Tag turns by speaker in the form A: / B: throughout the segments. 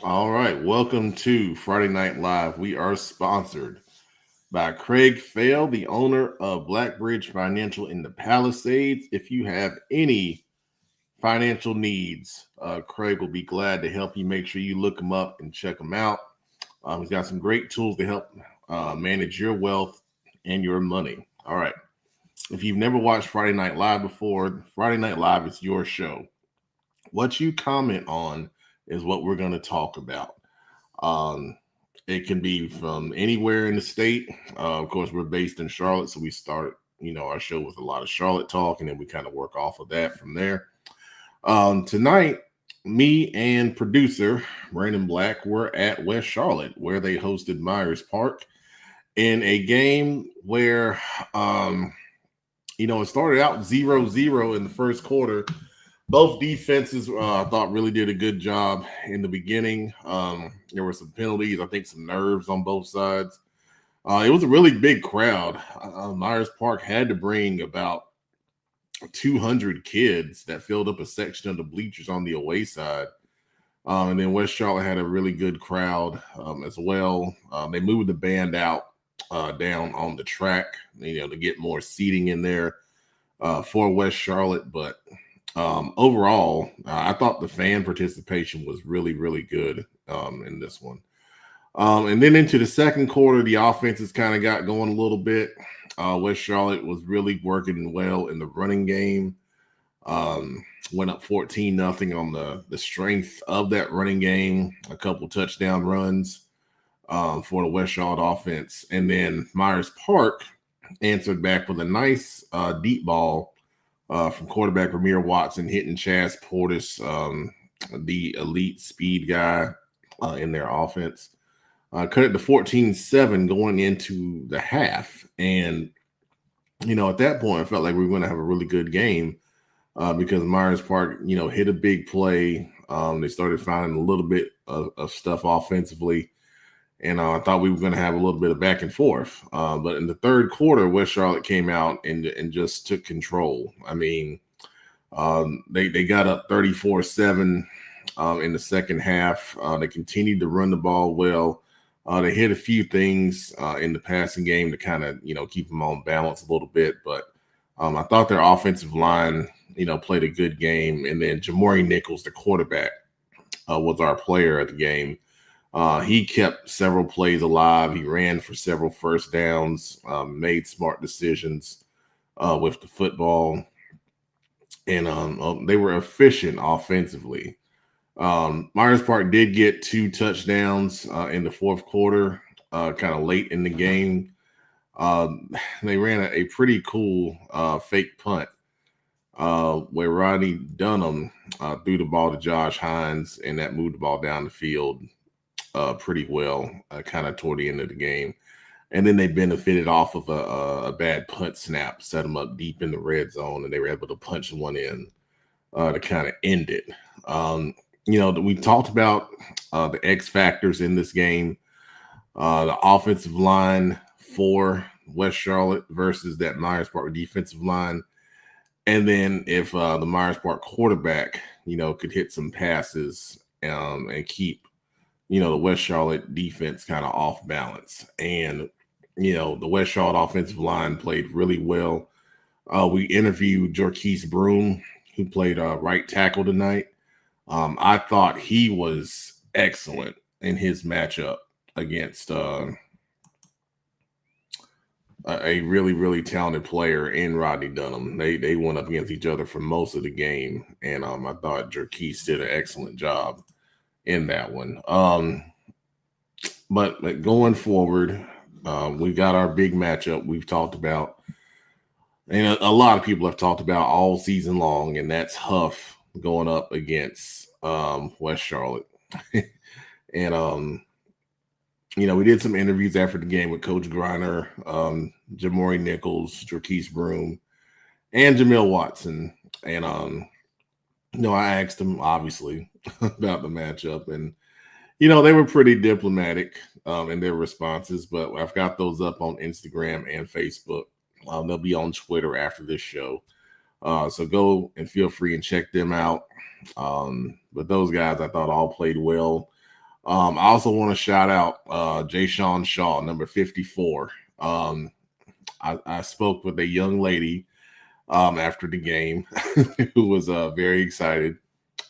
A: All right, welcome to Friday Night Live. We are sponsored by Craig Fail, the owner of Blackbridge Financial in the Palisades. If you have any financial needs, Craig will be glad to help you. Make sure you look him up and check him out. He's got some great tools to help manage your wealth and your money. All right. If you've never watched Friday Night Live before, Friday Night Live is your show. What you comment on is what we're going to talk about. Um, it can be from anywhere in the state. Of course, we're based in Charlotte, so we start, our show with a lot of Charlotte talk, and then we kind of work off of that from there. Tonight, me and producer Brandon Black were at West Charlotte, where they hosted Myers Park in a game where, it started out 0-0 in the first quarter. Both defenses, I thought, really did a good job in the beginning. There were some penalties, I think some nerves on both sides. It was a really big crowd. Myers Park had to bring about 200 kids that filled up a section of the bleachers on the away side. And then West Charlotte had a really good crowd as well. They moved the band out down on the track, to get more seating in there for West Charlotte. But overall, I thought the fan participation was really, really good in this one. And then into the second quarter, the offenses kind of got going a little bit. West Charlotte was really working well in the running game. Went up 14-0 on the strength of that running game. A couple touchdown runs for the West Charlotte offense. And then Myers Park answered back with a nice deep ball from quarterback Ramir Watson, hitting Chaz Portis, the elite speed guy in their offense. Cut it to 14-7 going into the half. And, at that point, I felt like we were going to have a really good game because Myers Park, hit a big play. They started finding a little bit of stuff offensively. And I thought we were going to have a little bit of back and forth. But in the third quarter, West Charlotte came out and just took control. I mean, they got up 34-7 in the second half. They continued to run the ball well. They hit a few things in the passing game to kind of, keep them on balance a little bit. But I thought their offensive line, played a good game. And then Jamori Nichols, the quarterback, was our player of the game. He kept several plays alive. He ran for several first downs, made smart decisions with the football. And they were efficient offensively. Myers Park did get 2 touchdowns in the fourth quarter, kind of late in the game. They ran a pretty cool fake punt where Rodney Dunham threw the ball to Josh Hines, and that moved the ball down the field pretty well, kind of toward the end of the game. And then they benefited off of a bad punt snap, set them up deep in the red zone, and they were able to punch one in to kind of end it. We talked about the X factors in this game, the offensive line for West Charlotte versus that Myers Park defensive line. And then if the Myers Park quarterback, could hit some passes and keep, the West Charlotte defense kind of off balance. And, the West Charlotte offensive line played really well. We interviewed Jorquise Broome, who played right tackle tonight. I thought he was excellent in his matchup against a really, really talented player in Rodney Dunham. They went up against each other for most of the game, and I thought Jorquise did an excellent job in that one. But going forward, we got our big matchup we've talked about, and a lot of people have talked about all season long, and that's Huff going up against West Charlotte. And we did some interviews after the game with Coach Griner, Jamori Nichols, Jorquise Broome, and Jamil Watson. And I asked them obviously about the matchup, and they were pretty diplomatic in their responses, but I've got those up on Instagram and Facebook. They'll be on Twitter after this show. So go and feel free and check them out. But those guys I thought all played well. I also want to shout out Jay Sean Shaw, number 54. I spoke with a young lady after the game who was very excited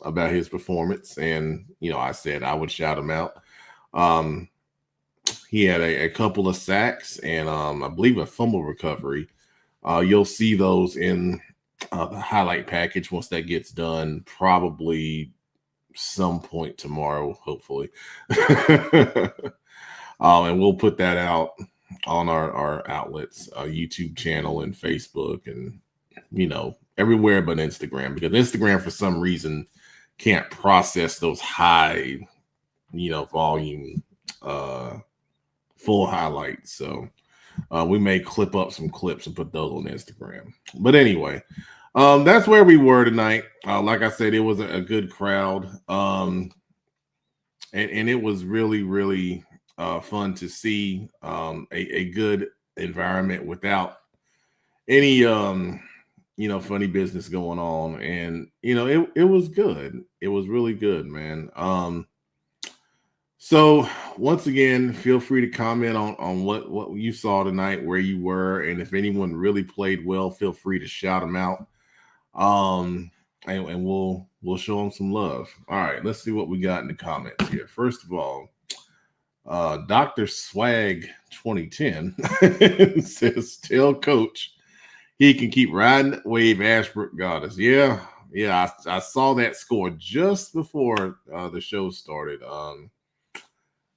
A: about his performance. And, I said I would shout him out. He had a couple of sacks and I believe a fumble recovery. You'll see those in the highlight package once that gets done, probably some point tomorrow, hopefully. And we'll put that out on our outlets, YouTube channel and Facebook and, everywhere but Instagram, because Instagram for some reason can't process those high, volume, full highlights. So we may clip up some clips and put those on Instagram. But anyway, that's where we were tonight. Like I said, it was a good crowd. And it was really, really fun to see a good environment without any, funny business going on. And, it was good. It was really good, man. So once again, feel free to comment on what you saw tonight, where you were, and if anyone really played well, feel free to shout them out. And we'll show them some love. All right, let's see what we got in the comments here. First of all, Dr. Swag 2010 says, tell coach he can keep riding wave Ashbrook got us. Yeah, I saw that score just before the show started.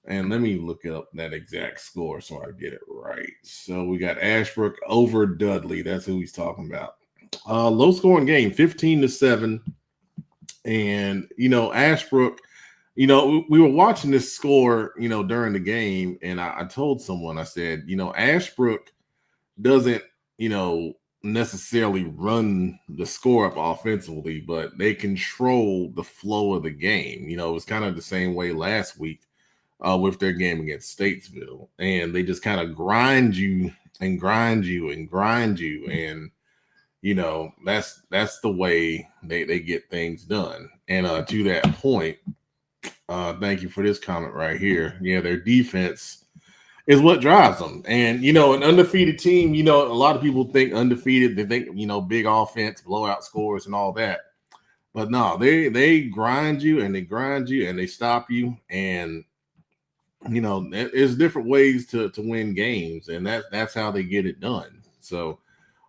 A: And let me look up that exact score so I get it right. So we got Ashbrook over Dudley. That's who he's talking about. Low scoring game, 15-7. And, Ashbrook, we were watching this score, during the game. And I told someone, I said, Ashbrook doesn't, necessarily run the score up offensively, but they control the flow of the game. It was kind of the same way last week. With their game against Statesville, and they just kind of grind you and grind you and grind you, and that's the way they get things done. And to that point, thank you for this comment right here. Yeah, their defense is what drives them, and an undefeated team. A lot of people think undefeated, they think big offense, blowout scores, and all that. But no, they grind you and they grind you and they stop you, and there's different ways to win games, and that's how they get it done. So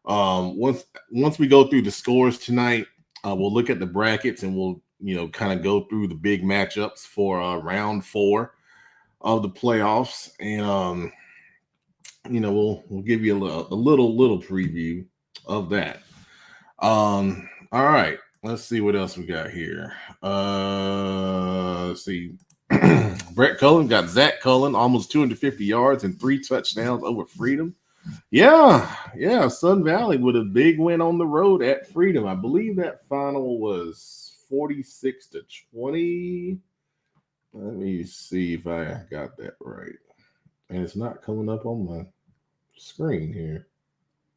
A: once we go through the scores tonight, we'll look at the brackets and we'll kind of go through the big matchups for round 4 of the playoffs, and we'll give you a little preview of that. All right, let's see what else we got here. Let's see. Brett Cullen got Zach Cullen almost 250 yards and 3 touchdowns over Freedom. Yeah. Sun Valley with a big win on the road at Freedom. I believe that final was 46-20. Let me see if I got that right. And it's not coming up on my screen here.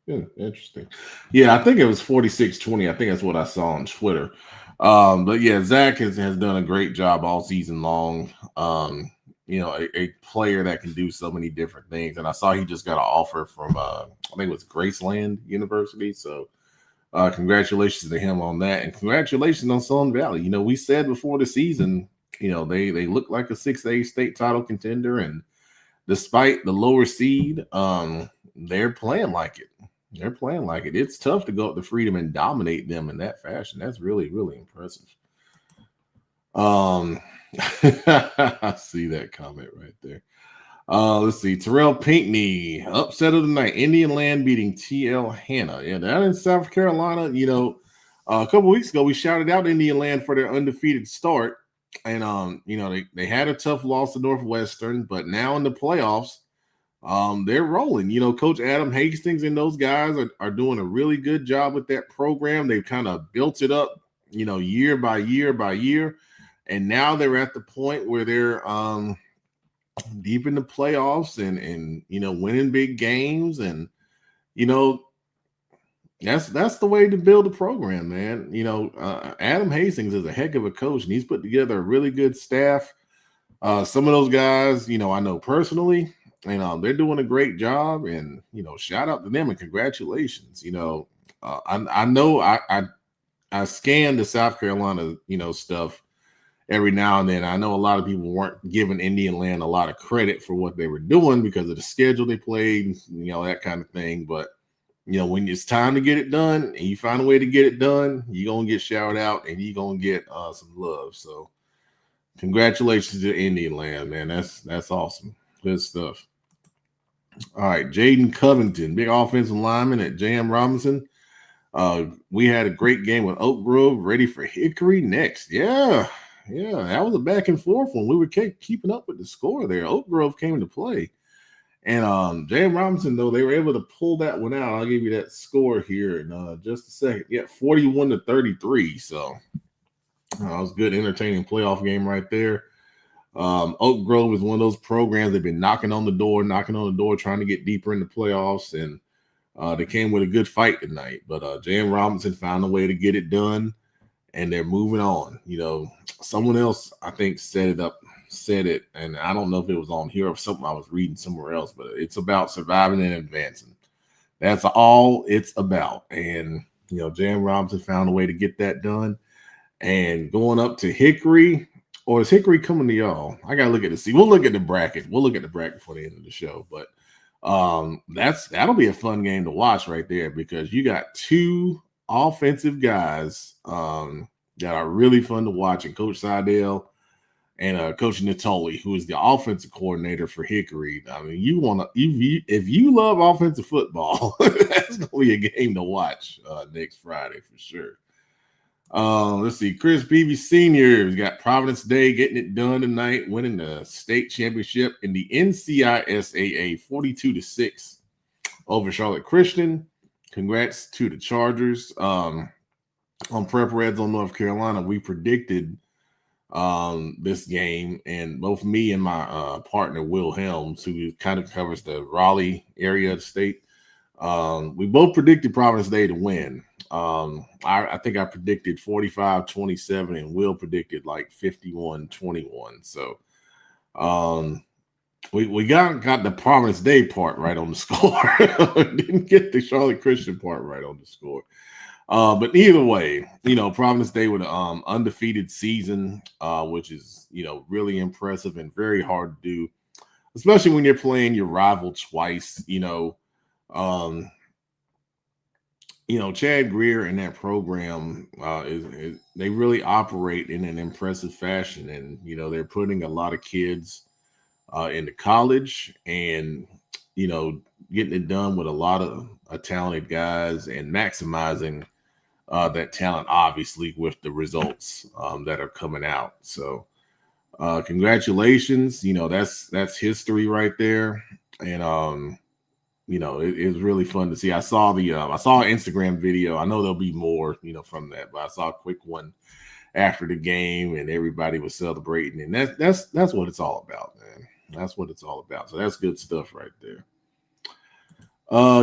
A: Yeah, interesting. Yeah, I think it was 46-20. I think that's what I saw on Twitter. But yeah, Zach has done a great job all season long. A player that can do so many different things. And I saw he just got an offer from I think it was Graceland University. So congratulations to him on that. And congratulations on Sun Valley. We said before the season, they look like a 6A state title contender. And despite the lower seed, they're playing like it. They're playing like it. It's tough to go up to Freedom and dominate them in that fashion. That's really, really impressive. I see that comment right there. Let's see. Terrell Pinkney, upset of the night. Indian Land beating TL Hanna. Yeah, that in South Carolina. A couple weeks ago, we shouted out Indian Land for their undefeated start. And, they had a tough loss to Northwestern, but now in the playoffs, they're rolling. Coach Adam Hastings and those guys are doing a really good job with that program. They've kind of built it up, year by year by year. And now they're at the point where they're deep in the playoffs and winning big games. And, that's the way to build a program, man. Adam Hastings is a heck of a coach, and he's put together a really good staff. Some of those guys, I know personally, and they're doing a great job. And shout out to them and congratulations. I know I scan the South Carolina, stuff every now and then. I know a lot of people weren't giving Indian Land a lot of credit for what they were doing because of the schedule they played, that kind of thing. But when it's time to get it done and you find a way to get it done, you're gonna get shouted out and you're gonna get some love. So congratulations to Indian Land, man. That's awesome. Good stuff. All right, Jaden Covington, big offensive lineman at J.M. Robinson. We had a great game with Oak Grove, ready for Hickory next. Yeah, that was a back and forth one. We were keeping up with the score there. Oak Grove came to play. And J.M. Robinson, though, they were able to pull that one out. I'll give you that score here in just a second. Yeah, 41-33. So it was a good, entertaining playoff game right there. Oak Grove is one of those programs they've been knocking on the door, trying to get deeper in the playoffs. And they came with a good fight tonight. But J.M. Robinson found a way to get it done, and they're moving on. Someone else, I think, said it, and I don't know if it was on here or something I was reading somewhere else, but it's about surviving and advancing. That's all it's about. And, J.M. Robinson found a way to get that done. And going up to Hickory, or is Hickory coming to y'all? I got to look at the We'll look at the bracket. We'll look at the bracket for the end of the show. But that'll be a fun game to watch right there, because you got two offensive guys that are really fun to watch, and Coach Seidel and Coach Natoli, who is the offensive coordinator for Hickory. I mean, if you love offensive football, that's gonna be a game to watch next Friday for sure. Let's see. Chris Peavy Sr. has got Providence Day getting it done tonight, winning the state championship in the NCISAA 42-6 over Charlotte Christian. Congrats to the Chargers. On Prep Reds on North Carolina, we predicted this game, and both me and my partner Will Helms, who kind of covers the Raleigh area of the state, we both predicted Providence Day to win. I think I predicted 45-27, and Will predicted like 51-21. So we got the Providence Day part right on the score. Didn't get the Charlotte Christian part right on the score. But either way, Providence Day with an undefeated season, which is, really impressive and very hard to do, especially when you're playing your rival twice. Chad Greer and that program they really operate in an impressive fashion, and they're putting a lot of kids into college, and getting it done with a lot of talented guys, and maximizing that talent, obviously, with the results that are coming out. So congratulations. That's history right there. And it was really fun to see. I saw an Instagram video. I know there'll be more from that, but I saw a quick one after the game, and everybody was celebrating, and that's what it's all about, man. That's what it's all about. So that's good stuff right there.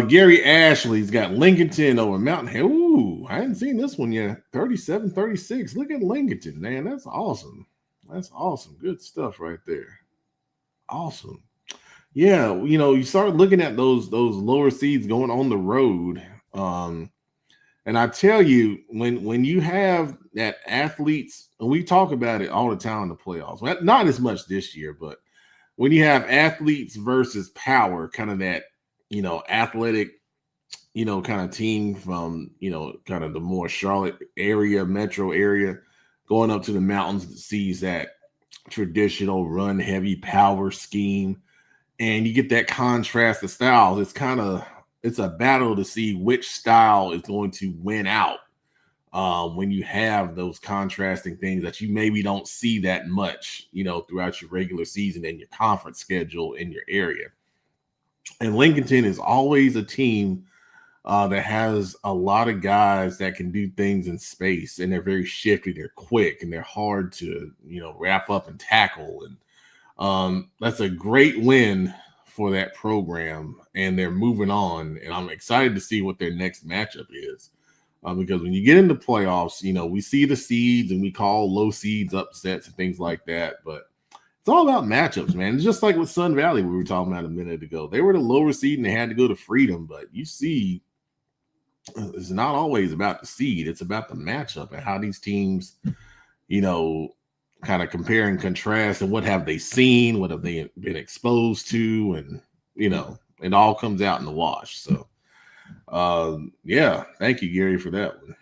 A: Gary Ashley's got Lincolnton over Mountain Hill. Ooh, I hadn't seen this one yet. 37-36. Look at Lincolnton, man. That's awesome. That's awesome. Good stuff right there. Awesome. Yeah, you start looking at those lower seeds going on the road. And I tell you, when you have that athletes, and we talk about it all the time in the playoffs, not as much this year, but when you have athletes versus power, kind of that, athletic, kind of team from, kind of the more Charlotte area, metro area, going up to the mountains that sees that traditional run heavy power scheme. And you get that contrast of styles. It's a battle to see which style is going to win out when you have those contrasting things that you maybe don't see that much, throughout your regular season and your conference schedule in your area. And Lincolnton is always a team that has a lot of guys that can do things in space, and they're very shifty, they're quick, and they're hard to, wrap up and tackle. And that's a great win for that program, and they're moving on. And I'm excited to see what their next matchup is, because when you get into playoffs, we see the seeds and we call low seeds upsets and things like that. But It's all about matchups, man. It's just like with Sun Valley we were talking about a minute ago. They were the lower seed and they had to go to Freedom, but you see, it's not always about the seed. It's about the matchup and how these teams, kind of compare and contrast and what have they seen, what have they been exposed to, and it all comes out in the wash. So yeah, thank you, Gary, for that one.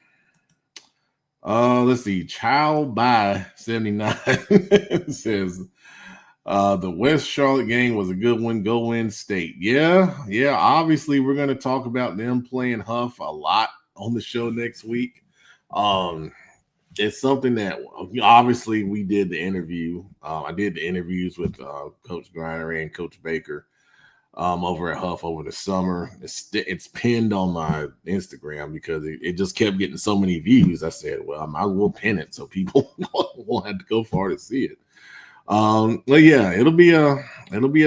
A: Let's see. Chow by 79 says the West Charlotte game was a good one. Go Win State. Yeah. Obviously, we're gonna talk about them playing Huff a lot on the show next week. It's something that obviously we did the interview. I did the interviews with Coach Griner and Coach Baker over at Huff over the summer. It's pinned on my Instagram because it just kept getting so many views. I said, well, I might as well pin it so people won't have to go far to see it. But yeah, it'll be a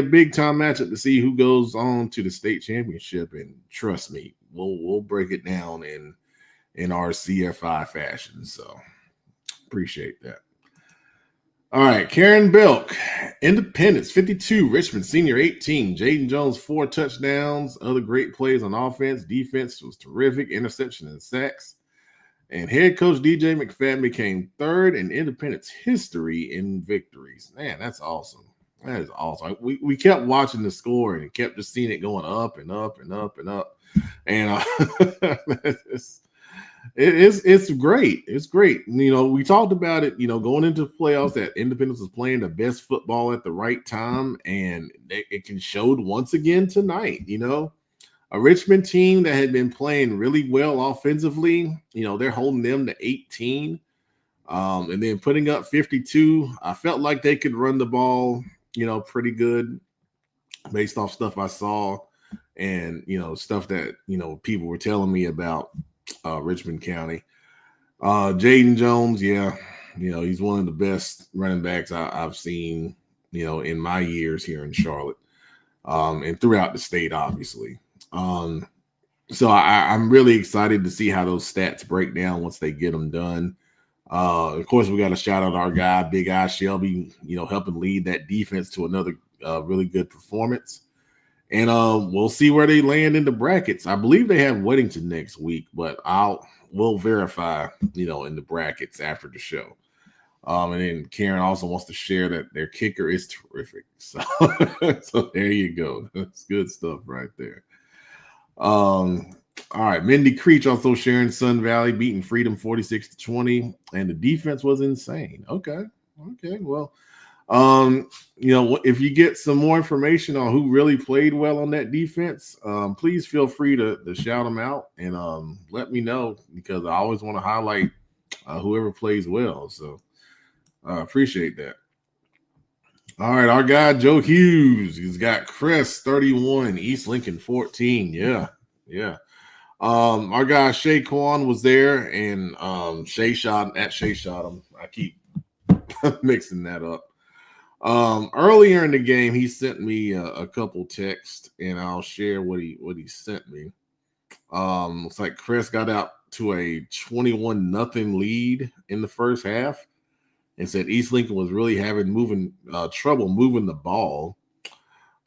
A: big time matchup to see who goes on to the state championship. And trust me, we'll break it down in our CFI fashion. So appreciate that. All right, Karen Belk, Independence 52, Richmond Senior 18, Jaden Jones 4 touchdowns, other great plays on offense. Defense was terrific, interception and sacks. And head coach DJ McFadden became third in Independence history in victories. Man, that's awesome. That is awesome. We kept watching the score and kept just seeing it going up and up and up and up. And it's great. It's great. We talked about it, going into the playoffs that Independence was playing the best football at the right time. And it can showed once again tonight, a Richmond team that had been playing really well offensively, they're holding them to 18 and then putting up 52. I felt like they could run the ball, pretty good based off stuff I saw and, stuff that, people were telling me about Richmond County. Jaden Jones, yeah, he's one of the best running backs I've seen, in my years here in Charlotte and throughout the state, obviously. So I'm really excited to see how those stats break down once they get them done. Of course, we got to shout out our guy, Big Eye Shelby, helping lead that defense to another really good performance. And we'll see where they land in the brackets. I believe they have Weddington next week, but we'll verify, in the brackets after the show. And then Karen also wants to share that their kicker is terrific. So, so there you go. That's good stuff right there. All right, Mindy Creech also sharing Sun Valley beating Freedom 46-20, and the defense was insane. Okay, well, if you get some more information on who really played well on that defense, please feel free to shout them out and let me know, because I always want to highlight whoever plays well. So I appreciate that. All right, our guy Joe Hughes, he's got Crest 31, East Lincoln 14. Yeah. Our guy Shay Kwan was there, and Shay shot him. I keep mixing that up. Earlier in the game, he sent me a couple texts, and I'll share what he sent me. Looks like Crest got out to a 21-0 lead in the first half, and said East Lincoln was really having trouble moving the ball.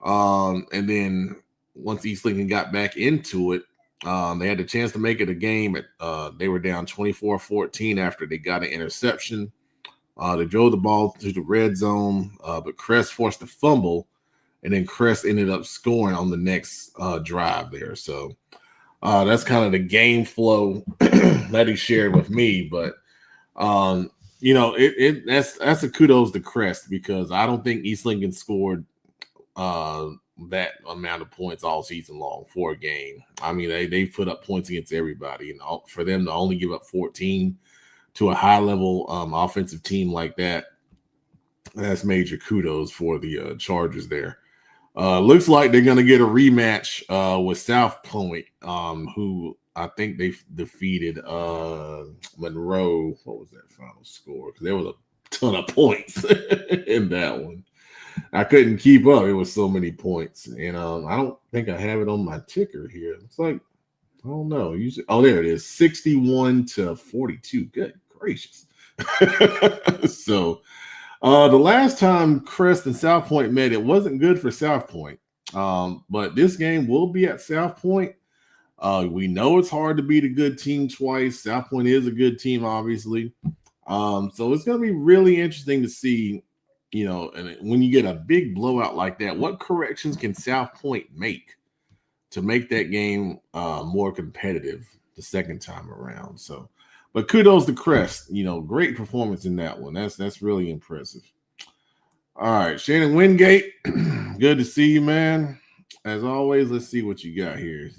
A: And then once East Lincoln got back into it, they had the chance to make it a game. They were down 24-14 after they got an interception. They drove the ball to the red zone, but Crest forced a fumble, and then Crest ended up scoring on the next drive there. So that's kind of the game flow that he shared with me. But that's a kudos to Crest, because I don't think East Lincoln scored that amount of points all season long for a game. I mean, they put up points against everybody, and for them to only give up 14 to a high level offensive team like that, that's major kudos for the Chargers there. Looks like they're going to get a rematch with South Point, who I think they defeated Monroe. What was that final score? Because there was a ton of points in that one. I couldn't keep up. It was so many points. And I don't think I have it on my ticker here. It's like, I don't know. There it is. 61-42. Good gracious. So The last time Crest and South Point met, it wasn't good for South Point. But this game will be at South Point. We know it's hard to beat a good team twice. South Point is a good team, obviously. So it's going to be really interesting to see, and when you get a big blowout like that, what corrections can South Point make to make that game more competitive the second time around? So, but kudos to Crest. Great performance in that one. That's really impressive. All right, Shannon Wingate, good to see you, man. As always, let's see what you got here.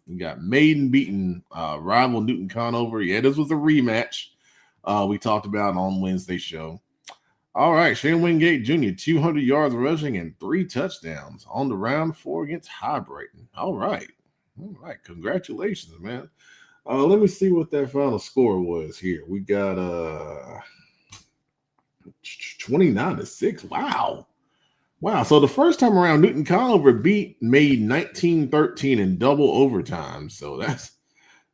A: You got Maiden beating rival Newton Conover. Yeah, this was a rematch we talked about on Wednesday's show. All right, Shannon Wingate Jr., 200 yards rushing and 3 touchdowns on the round 4 against High Brighton. All right. Congratulations, man. Let me see what that final score was here. We got 29-6. Wow. So the first time around, Newton Conover made 19-13 in double overtime. So that's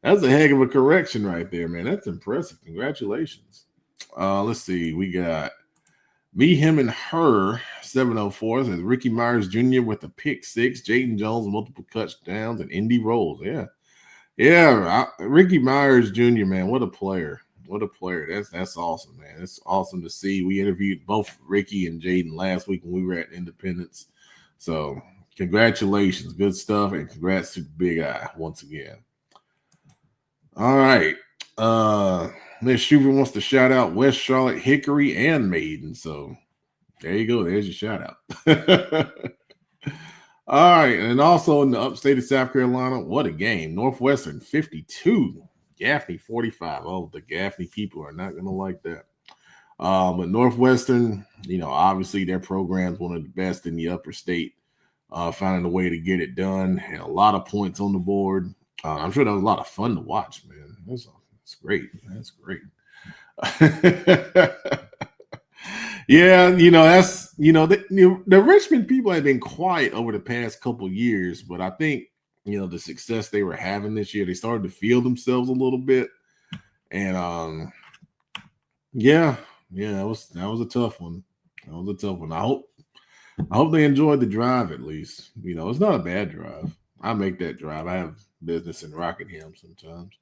A: a heck of a correction right there, man. That's impressive. Congratulations. Let's see. We got Me, Him, and Her 704 says Ricky Myers Jr. with a pick 6, Jaden Jones multiple touchdowns, and Indy Rolls. Yeah. Ricky Myers Jr., man, what a player. What a player. That's awesome, man. It's awesome to see. We interviewed both Ricky and Jaden last week when we were at Independence. So congratulations. Good stuff. And congrats to Big Eye once again. All right. Miss Schuver wants to shout out West Charlotte, Hickory, and Maiden. So there you go. There's your shout out. All right. And also in the upstate of South Carolina, what a game. Northwestern 52. Gaffney 45. Oh, the Gaffney people are not going to like that. But Northwestern, obviously their program's one of the best in the upper state, finding a way to get it done. Had a lot of points on the board. I'm sure that was a lot of fun to watch, man. That's great. That's great. Yeah, that's the Richmond people have been quiet over the past couple years, but I think the success they were having this year, they started to feel themselves a little bit. And that was a tough one. I hope they enjoyed the drive at least. It's not a bad drive. I make that drive. I have business in Rockingham sometimes.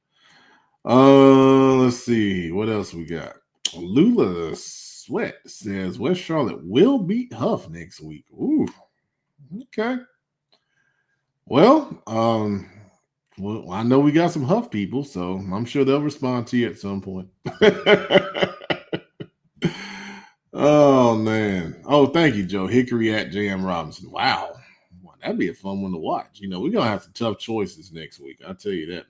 A: Let's see what else we got. Lula Sweat says West Charlotte will beat Huff next week. Ooh, okay. Well, I know we got some Huff people, so I'm sure they'll respond to you at some point. Oh, man. Oh, thank you, Joe. Hickory at J.M. Robinson. Wow. That'd be a fun one to watch. We're going to have some tough choices next week. I'll tell you that.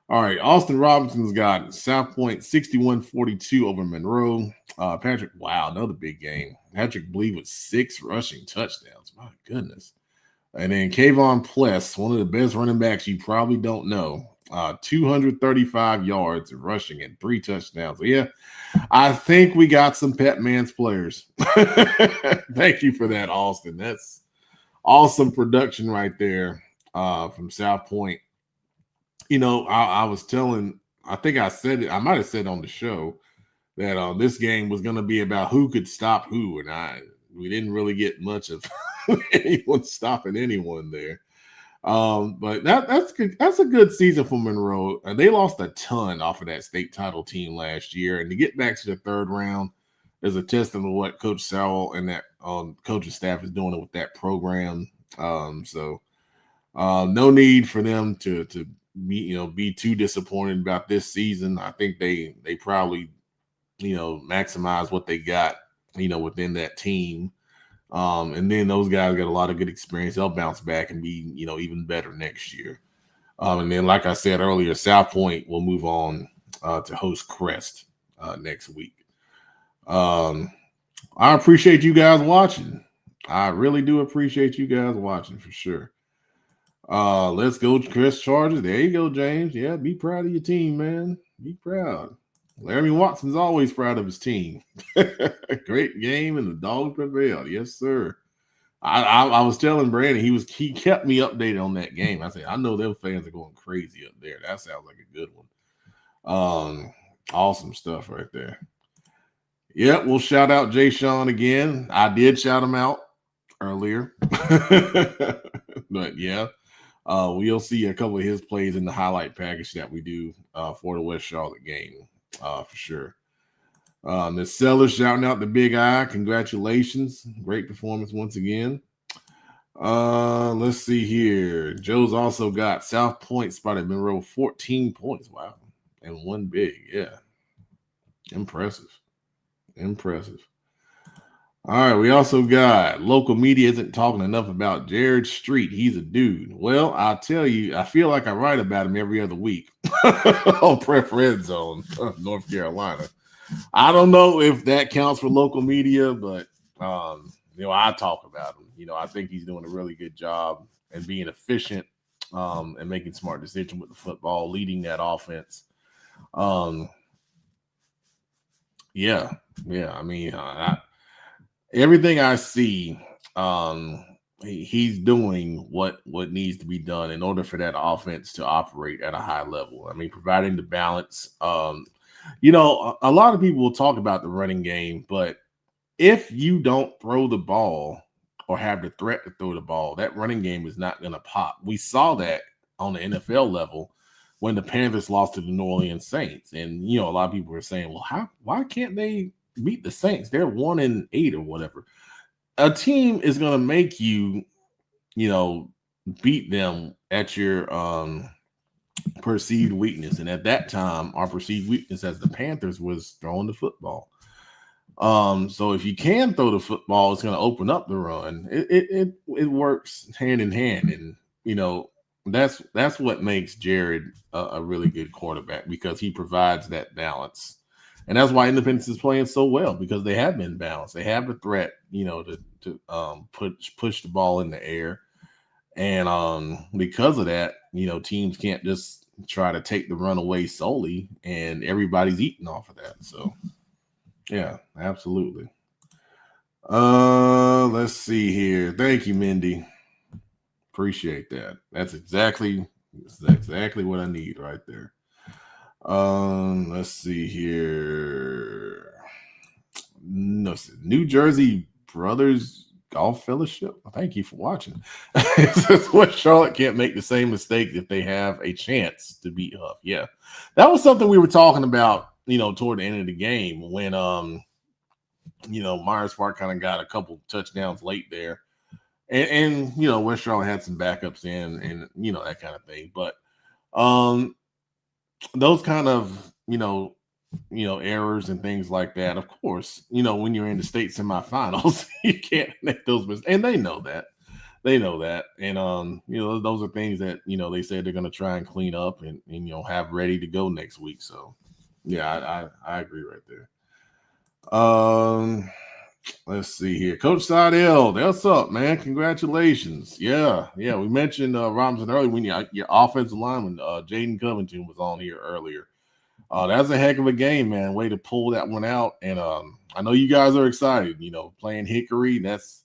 A: All right. Austin Robinson's got South Point 61-42 over Monroe. Patrick, another big game. Patrick Blee with 6 rushing touchdowns. My goodness. And then Kayvon Pless, one of the best running backs you probably don't know. 235 yards of rushing and 3 touchdowns. So yeah, I think we got some Pet Man's players. Thank you for that, Austin. That's awesome production right there from South Point. I was telling, I think I said it, I might have said on the show that this game was going to be about who could stop who, and we didn't really get much of anyone stopping anyone there. But that's good. That's a good season for Monroe. They lost a ton off of that state title team last year, and to get back to the third round is a testament to what Coach Sowell and that coaching staff is doing with that program. So no need for them to be too disappointed about this season. I think they probably maximize what they got within that team. And then those guys got a lot of good experience. They'll bounce back and be, even better next year. And then, like I said earlier, South Point will move on to host Crest next week. I appreciate you guys watching. I really do appreciate you guys watching for sure. Let's go, Crest Chargers. There you go, James. Yeah, be proud of your team, man. Be proud. Laramie Watson's always proud of his team. Great game, and the Dogs prevailed. Yes, sir. I was telling Brandon, he kept me updated on that game. I said, I know them fans are going crazy up there. That sounds like a good one. Awesome stuff right there. Yeah, we'll shout out Jay Sean again. I did shout him out earlier. But yeah, we'll see a couple of his plays in the highlight package that we do for the West Charlotte game for sure. The Sellers shouting out the Big Eye. Congratulations. Great performance once again. Let's see here. Joe's also got South Point spotted Monroe 14 points. Wow. And one big. Yeah. Impressive. Impressive. All right, we also got local media isn't talking enough about Jared Street. He's a dude. Well, I'll tell you, I feel like I write about him every other week on Prep Red Zone, North Carolina. I don't know if that counts for local media, but I talk about him. I think he's doing a really good job and being efficient and making smart decisions with the football, leading that offense. Yeah. I mean, everything I see, he's doing what needs to be done in order for that offense to operate at a high level. I mean, providing the balance. A lot of people will talk about the running game, but if you don't throw the ball or have the threat to throw the ball, that running game is not going to pop. We saw that on the NFL level when the Panthers lost to the New Orleans Saints. And, a lot of people were saying, well, why can't they beat the Saints? They're 1-8 or whatever. A team is going to make you, beat them at your perceived weakness. And at that time, our perceived weakness as the Panthers was throwing the football. So if you can throw the football, it's going to open up the run. It works hand in hand. And, that's what makes Jared a really good quarterback, because he provides that balance. And that's why Independence is playing so well, because they have been balanced. They have the threat, to push the ball in the air. And because of that, teams can't just try to take the run away solely, and everybody's eating off of that. So, yeah, absolutely. Let's see here. Thank you, Mindy. Appreciate that. That's exactly what I need right there. Let's see here. No, New Jersey Brothers Golf Fellowship. Thank you for watching. What Charlotte can't make the same mistake if they have a chance to beat Huff. Yeah, that was something we were talking about. Toward the end of the game when Myers Park kind of got a couple touchdowns late there, and West Charlotte had some backups in, and that kind of thing. But those kind of errors and things like that. Of course, when you're in the state semifinals, you can't make those mistakes, and they know that. And those are things that they say they're going to try and clean up and have ready to go next week. So, yeah, I agree right there. Let's see here. Coach Seidel, what's up, man? Congratulations. Yeah. We mentioned Robinson earlier when your offensive lineman, Jaden Covington, was on here earlier. That's a heck of a game, man. Way to pull that one out. And I know you guys are excited, playing Hickory. That's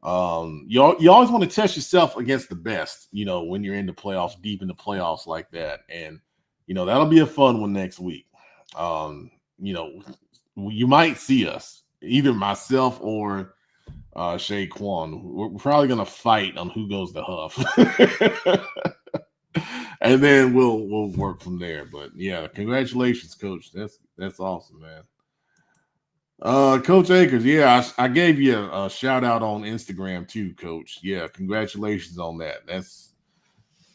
A: you always want to test yourself against the best, when you're in the playoffs, deep in the playoffs like that. And that'll be a fun one next week. You might see us, either myself or Shay Kwan. We're probably gonna fight on who goes to Huff. And then we'll work from there. But yeah, congratulations, Coach. That's awesome, man. Coach Akers, yeah, I gave you a shout out on Instagram too, Coach. Yeah, congratulations on that. That's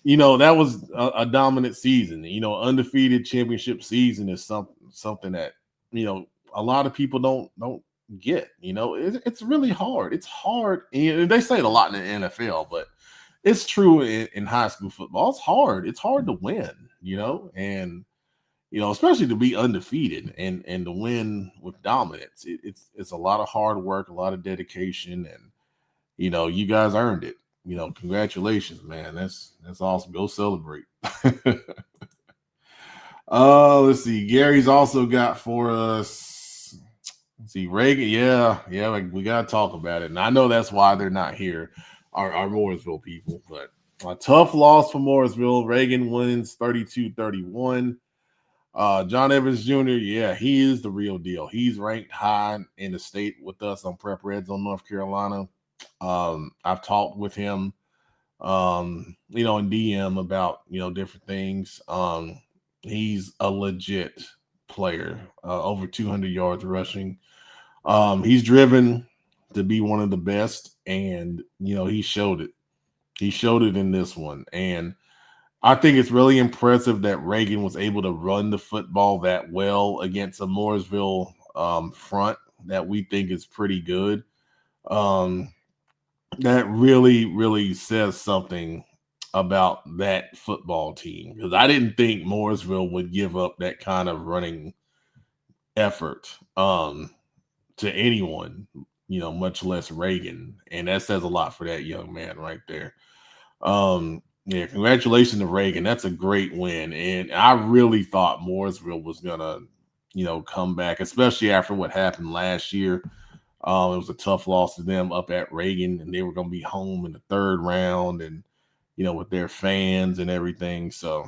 A: that was a dominant season. Undefeated championship season is something that a lot of people don't get. It's really hard. It's hard, and they say it a lot in the NFL, but it's true in high school football. It's hard. It's hard to win, and especially to be undefeated and to win with dominance. It's a lot of hard work, a lot of dedication, and you guys earned it. Congratulations, man. That's awesome. Go celebrate. Let's see. Gary's also got for us. Let's see, Reagan. Yeah, we gotta talk about it. And I know that's why they're not here. Our Mooresville people, but a tough loss for Mooresville. Reagan wins 32-31. John Evans Jr., yeah, he is the real deal. He's ranked high in the state with us on Prep Reds on North Carolina. I've talked with him, in DM about, different things. He's a legit player, over 200 yards rushing. He's driven to be one of the best, and, he showed it. He showed it in this one. And I think it's really impressive that Reagan was able to run the football that well against a Mooresville front that we think is pretty good. That really, really says something about that football team, because I didn't think Mooresville would give up that kind of running effort to anyone, much less Reagan. And that says a lot for that young man right there. Yeah, congratulations to Reagan. That's a great win. And I really thought Mooresville was gonna, come back, especially after what happened last year. It was a tough loss to them up at Reagan, and they were gonna be home in the third round, and with their fans and everything. So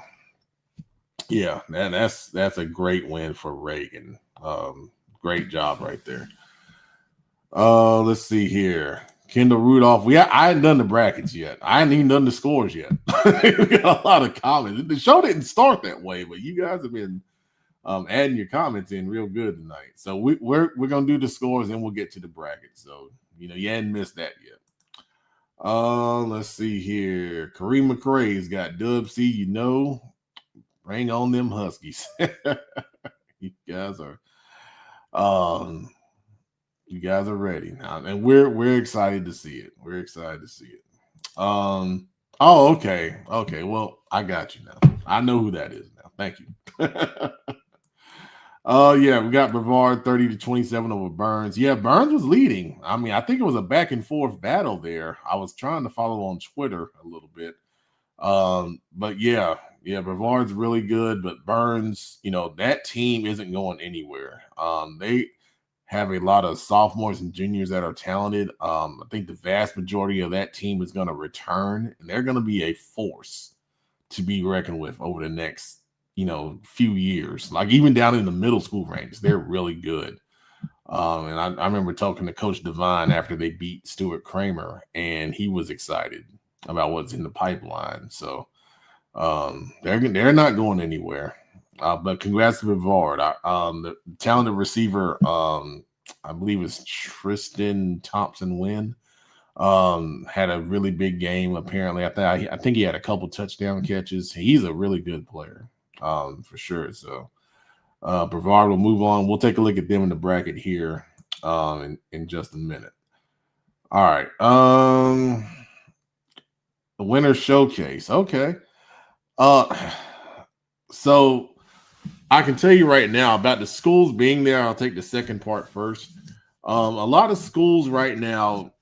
A: yeah, that's a great win for Reagan. Great job right there. Let's see here. Kendall Rudolph. I hadn't done the brackets yet. I hadn't even done the scores yet. We got a lot of comments. The show didn't start that way, but you guys have been adding your comments in real good tonight. So we're gonna do the scores and we'll get to the brackets. So you hadn't missed that yet. Let's see here. Kareem McRae's got Dub C. Bring on them Huskies. You guys are you guys are ready now, and we're excited to see it. We're excited to see it. Oh, okay. Well, I got you now. I know who that is now. Thank you. Yeah, we got Brevard 30-27 over Burns. Yeah, Burns was leading. I mean, I think it was a back and forth battle there. I was trying to follow on Twitter a little bit. But yeah, Brevard's really good, but Burns, that team isn't going anywhere. They have a lot of sophomores and juniors that are talented. I think the vast majority of that team is going to return, and they're going to be a force to be reckoned with over the next, few years. Like even down in the middle school ranks, they're really good. And I remember talking to Coach Devine after they beat Stuart Kramer, and he was excited about what's in the pipeline. So they're not going anywhere. But congrats to Brevard. The talented receiver, I believe it's Tristan Thompson-Wynn, had a really big game. Apparently, I think he had a couple touchdown catches. He's a really good player, for sure. So Brevard will move on. We'll take a look at them in the bracket here in just a minute. All right. The winner showcase. Okay. So I can tell you right now about the schools being there. I'll take the second part first. A lot of schools right now,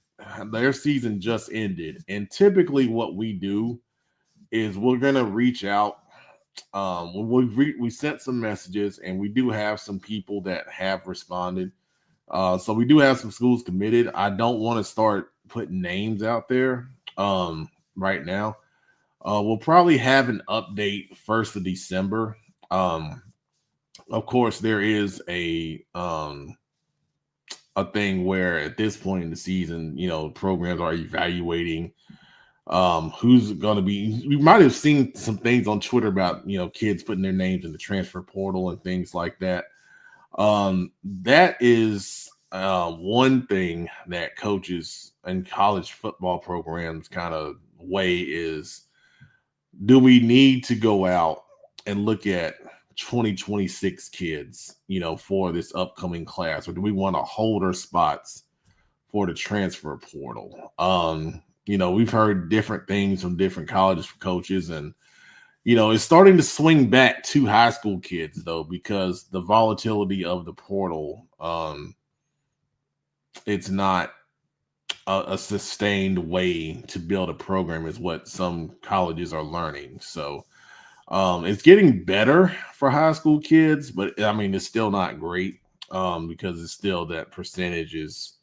A: their season just ended. And typically what we do is we're going to reach out. We sent some messages, and we do have some people that have responded. So we do have some schools committed. I don't want to start putting names out there right now. We'll probably have an update 1st of December. Of course, there is a thing where at this point in the season, programs are evaluating who's going to be. We might have seen some things on Twitter about, kids putting their names in the transfer portal and things like that. That is one thing that coaches and college football programs kind of weigh is, do we need to go out and look at 2026 kids, for this upcoming class, or do we want to hold our spots for the transfer portal? We've heard different things from different college coaches, and it's starting to swing back to high school kids though, because the volatility of the portal, it's not a sustained way to build a program is what some colleges are learning. So it's getting better for high school kids, but I mean, it's still not great because it's still that percentage is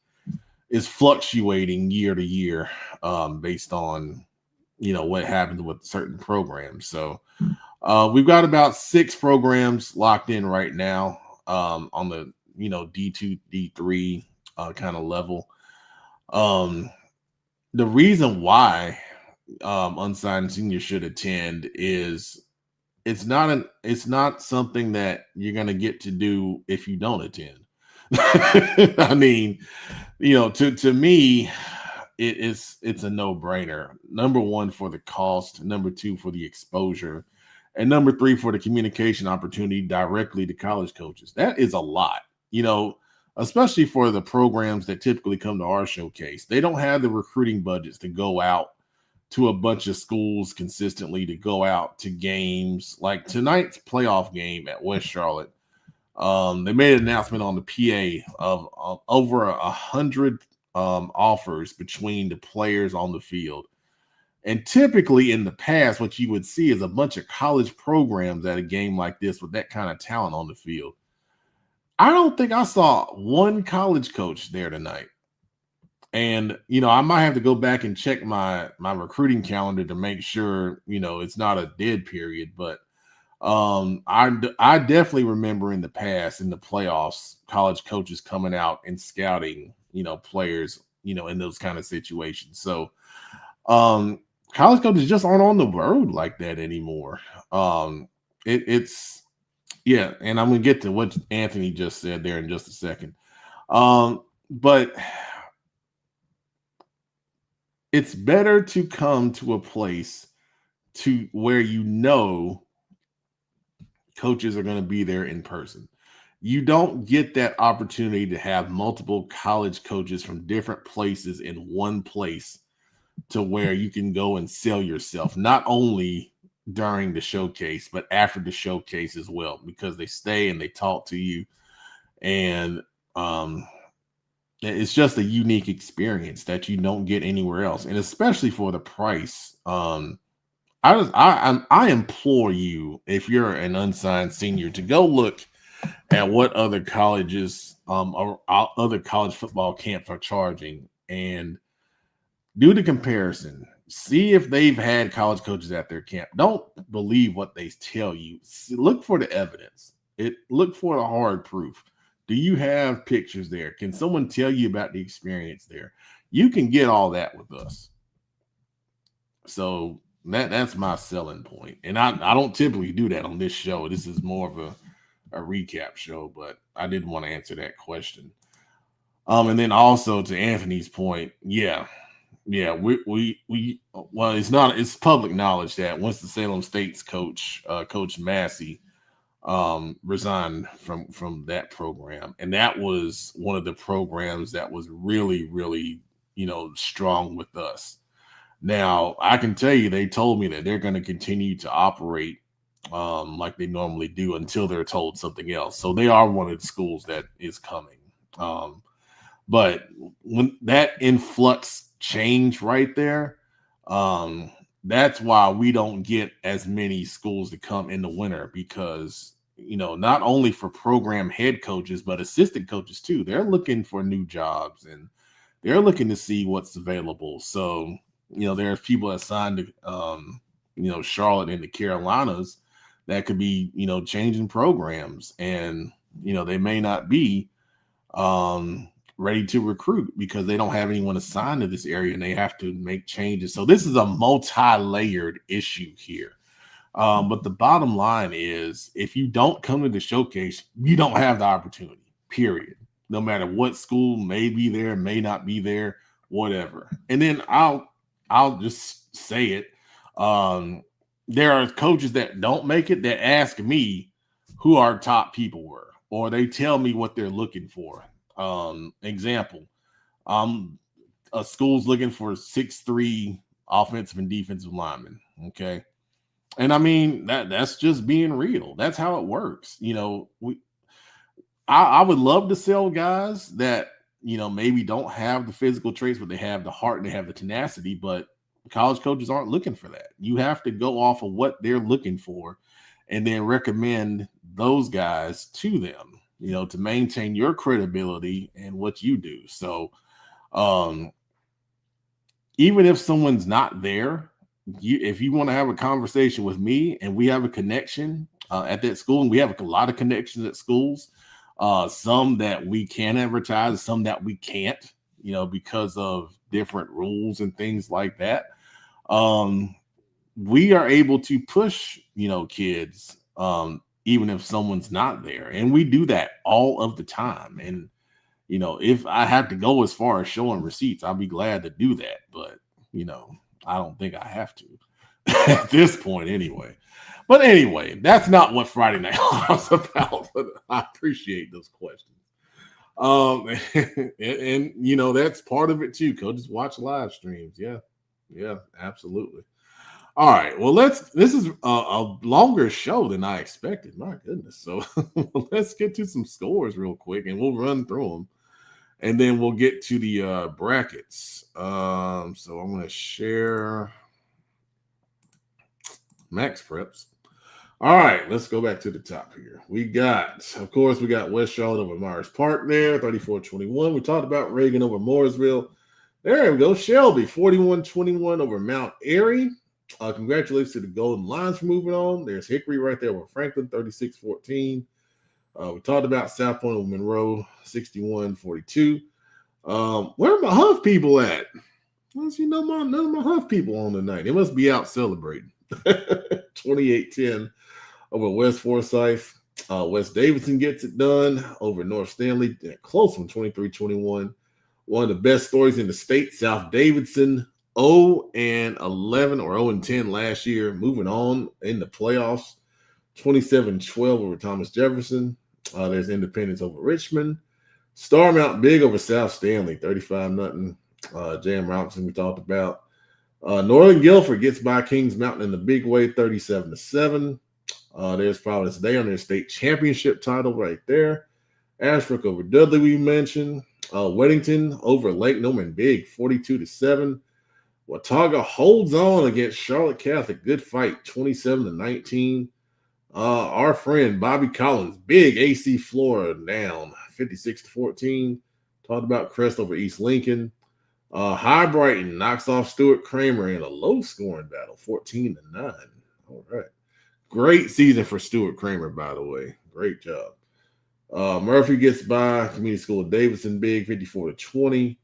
A: fluctuating year to year based on, what happens with certain programs. So We've got about 6 programs locked in right now, on the D2, D3 kind of level. Um, the reason why unsigned seniors should attend is it's not something that you're gonna get to do if you don't attend. I mean, to me, it's a no-brainer. Number one, for the cost, number two, for the exposure, and number three, for the communication opportunity directly to college coaches. That is a lot, you know, especially for the programs that typically come to our showcase. They don't have the recruiting budgets to go out to a bunch of schools consistently, to go out to games like tonight's playoff game at West Charlotte. They made an announcement on the PA of over 100 offers between the players on the field. And typically in the past, what you would see is a bunch of college programs at a game like this with that kind of talent on the field. I don't think I saw one college coach there tonight. And I might have to go back and check my recruiting calendar to make sure it's not a dead period. But I definitely remember in the past, in the playoffs, college coaches coming out and scouting players in those kind of situations. So college coaches just aren't on the road like that anymore. It's yeah, and I'm gonna get to what Anthony just said there in just a second. But it's better to come to a place to where coaches are going to be there in person. You don't get that opportunity to have multiple college coaches from different places in one place to where you can go and sell yourself, not only during the showcase, but after the showcase as well, because they stay and they talk to you. And it's just a unique experience that you don't get anywhere else, and especially for the price. I implore you, if you're an unsigned senior, to go look at what other colleges, or other college football camps are charging, and do the comparison. See if they've had college coaches at their camp. Don't believe what they tell you. Look for the evidence. Look for the hard proof. Do you have pictures there? Can someone tell you about the experience there? You can get all that with us. So that's my selling point. And I don't typically do that on this show. This is more of a recap show, but I didn't want to answer that question. And then also to Anthony's point, yeah, we well, it's public knowledge that once the Salem State's coach, Coach Massey, resigned from that program, and that was one of the programs that was really, really strong with us. Now I can tell you, they told me that they're going to continue to operate like they normally do until they're told something else. So they are one of the schools that is coming. But when that influx change right there, that's why we don't get as many schools to come in the winter, because not only for program head coaches but assistant coaches too, they're looking for new jobs and they're looking to see what's available. So there's people that signed to Charlotte and the Carolinas that could be changing programs, and they may not be ready to recruit because they don't have anyone assigned to this area and they have to make changes. So this is a multi-layered issue here. But the bottom line is, if you don't come to the showcase, you don't have the opportunity, period. No matter what school may be there, may not be there, whatever. And then I'll just say it. There are coaches that don't make it that ask me who our top people were, or they tell me what they're looking for. Example, a school's looking for 6'3" offensive and defensive linemen. Okay. And I mean, that's just being real. That's how it works. I would love to sell guys that, maybe don't have the physical traits, but they have the heart and they have the tenacity, but college coaches aren't looking for that. You have to go off of what they're looking for and then recommend those guys to them, to maintain your credibility and what you do. So, even if someone's not there, if you want to have a conversation with me and we have a connection at that school, and we have a lot of connections at schools, some that we can advertise, some that we can't, because of different rules and things like that. Um, we are able to push, kids, even if someone's not there. And we do that all of the time. And, if I have to go as far as showing receipts, I'll be glad to do that. But, I don't think I have to at this point anyway. But anyway, that's not what Friday Night Live's about. But I appreciate those questions. And that's part of it too. Coaches watch live streams. Yeah, absolutely. All right. Well, this is a longer show than I expected. My goodness. So let's get to some scores real quick and we'll run through them. And then we'll get to the brackets. So I'm going to share Max Preps. All right, let's go back to the top here. Of course, we got West Charlotte over Myers Park there, 34-21. We talked about Reagan over Mooresville. There we go. Shelby, 41-21 over Mount Airy. Congratulations to the Golden Lions for moving on. There's Hickory right there with Franklin, 36-14. We talked about South Point over Monroe, 61-42. Where are my Huff people at? Well, none of my Huff people on tonight. They must be out celebrating. 28-10 over West Forsyth. West Davidson gets it done over North Stanley. Close one, 23-21. One of the best stories in the state, South Davidson, 0-11 or 0-10 last year, moving on in the playoffs. 27-12 over Thomas Jefferson. There's Independence over Richmond. Starmount big over South Stanley, 35-0. J.M. Robinson we talked about. Northern Guilford gets by Kings Mountain in the big way, 37-7. There's Providence Day on their state championship title right there. Ashbrook over Dudley we mentioned. Weddington over Lake Norman big, 42-7. Watauga holds on against Charlotte Catholic. Good fight, 27-19. Our friend Bobby Collins, big AC Florida down, 56-14. Talked about Crest over East Lincoln. High Brighton knocks off Stuart Kramer in a low-scoring battle, 14-9. All right. Great season for Stuart Kramer, by the way. Great job. Murphy gets by Community School of Davidson big, 54-20.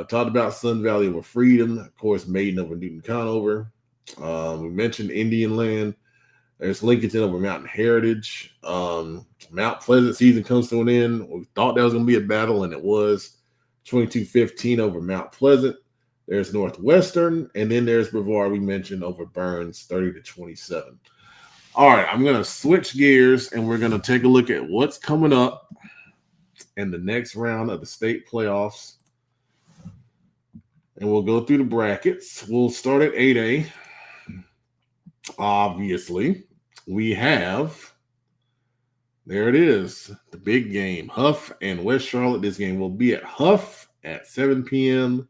A: Talked about Sun Valley over Freedom. Of course, Maiden over Newton Conover. We mentioned Indian Land. There's Lincolnton over Mountain Heritage. Mount Pleasant season comes to an end. We thought that was going to be a battle, and it was 22-15 over Mount Pleasant. There's Northwestern, and then there's Brevard we mentioned over Burns, 30-27. All right, I'm going to switch gears, and we're going to take a look at what's coming up in the next round of the state playoffs. And we'll go through the brackets. We'll start at 8A. Obviously, we have, there it is, the big game, Huff and West Charlotte. This game will be at Huff at 7 p.m.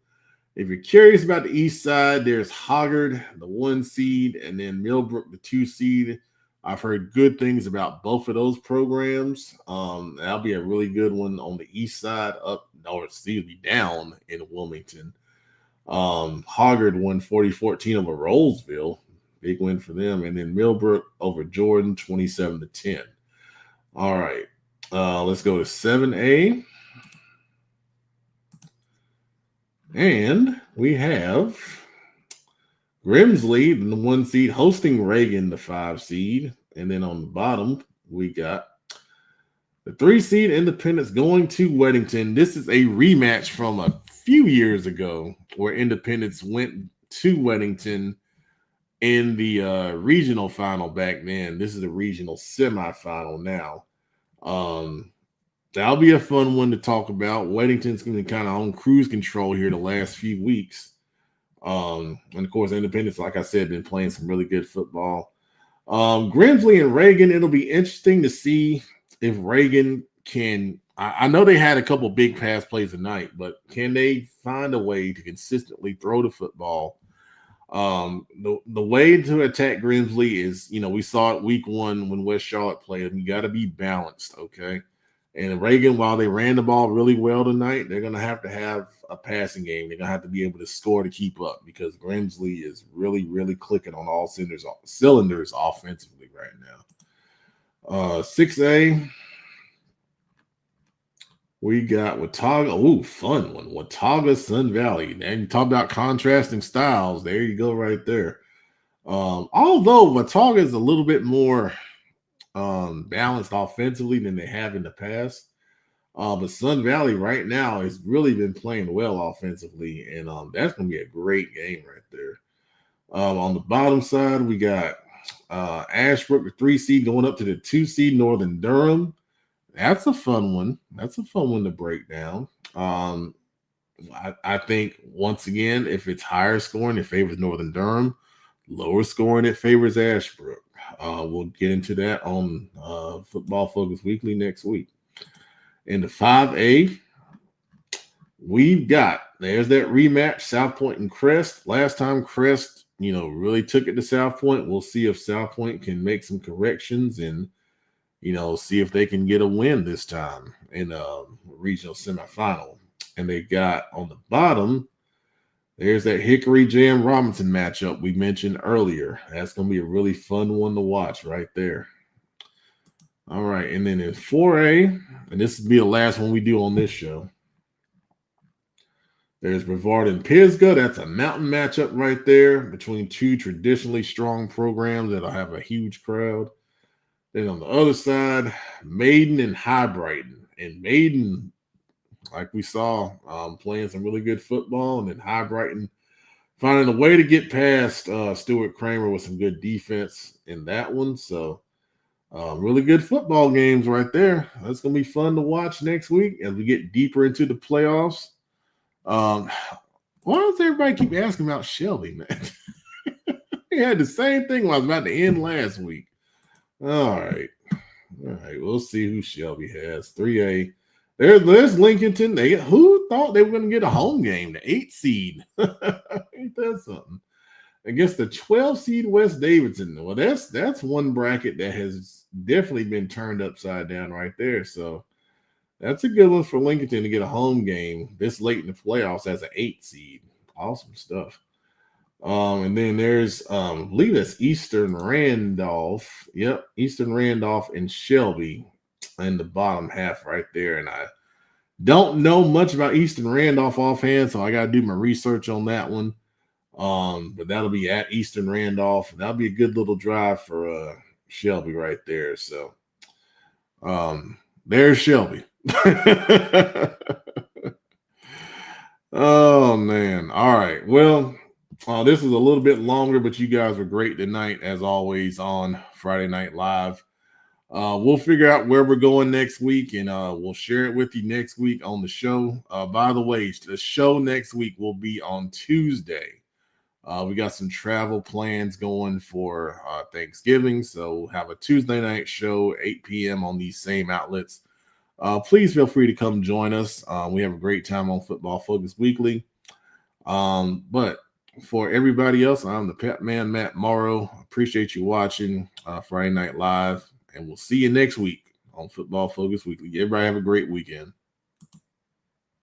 A: If you're curious about the east side, there's Hoggard, the 1 seed, and then Millbrook, the 2 seed. I've heard good things about both of those programs. That'll be a really good one on the east side, down in Wilmington. Hoggard won 40-14 over Rolesville. Big win for them. And then Millbrook over Jordan, 27-10. All right. Let's go to 7A. And we have Grimsley, the 1 seed, hosting Reagan, the 5 seed. And then on the bottom, we got the 3 seed Independence going to Weddington. This is a rematch from a few years ago where Independence went to Weddington in the regional final back then. This is a regional semifinal now. That'll be a fun one to talk about. Weddington's going to be kind of on cruise control here the last few weeks. And of course, Independence, like I said, been playing some really good football. Grimsley and Reagan, it'll be interesting to see if Reagan can. I know they had a couple big pass plays tonight, but can they find a way to consistently throw the football? The way to attack Grimsley is, we saw it week 1 when West Charlotte played them. You got to be balanced, okay? And Reagan, while they ran the ball really well tonight, they're going to have a passing game. They're going to have to be able to score to keep up because Grimsley is really, really clicking on all cylinders offensively right now. 6A, we got Watauga. Ooh, fun one. Watauga Sun Valley. Now you talk about contrasting styles. There you go right there. Although Watauga is a little bit more balanced offensively than they have in the past. But Sun Valley right now has really been playing well offensively, and that's going to be a great game right there. On the bottom side, we got Ashbrook, the 3 seed, going up to the 2 seed, Northern Durham. That's a fun one. That's a fun one to break down. I think, once again, if it's higher scoring, it favors Northern Durham. Lower scoring, it favors Ashbrook. We'll get into that on Football Focus Weekly next week. In the 5A, we've got, there's that rematch, South Point and Crest. Last time Crest, really took it to South Point. We'll see if South Point can make some corrections and, see if they can get a win this time in a regional semifinal. And they got on the bottom, there's that Hickory Jam Robinson matchup we mentioned earlier. That's going to be a really fun one to watch right there. All right, and then in 4A, and this will be the last one we do on this show, there's Brevard and Pisgah. That's a mountain matchup right there between two traditionally strong programs that'll have a huge crowd. Then on the other side, Maiden and High Brighton. And Maiden, like we saw, playing some really good football, and then High Brighton finding a way to get past Stuart Kramer with some good defense in that one. So really good football games right there. That's going to be fun to watch next week as we get deeper into the playoffs. Why does everybody keep asking about Shelby, man? He had the same thing when I was about to end last week. All right. We'll see who Shelby has. 3A. There's Lincolnton. Who thought they were going to get a home game? The 8 seed. Ain't that something? Against the 12 seed West Davidson. Well, that's one bracket that has definitely been turned upside down right there. So that's a good one for Lincolnton to get a home game this late in the playoffs as an 8 seed. Awesome stuff. And then there's I believe that's Eastern Randolph. Yep, Eastern Randolph and Shelby in the bottom half right there. And I don't know much about Eastern Randolph offhand, so I gotta do my research on that one. But that'll be at Eastern Randolph. That'll be a good little drive for Shelby right there. So there's Shelby. Oh man. All right. Well, this is a little bit longer, but you guys were great tonight, as always, on Friday Night Live. We'll figure out where we're going next week, and we'll share it with you next week on the show. By the way, the show next week will be on Tuesday. We got some travel plans going for Thanksgiving, so we'll have a Tuesday night show, 8 p.m. on these same outlets. Please feel free to come join us. We have a great time on Football Focus Weekly. But for everybody else, I'm the Pet Man, Matt Morrow. Appreciate you watching Friday Night Live, and we'll see you next week on Football Focus Weekly. Everybody have a great weekend.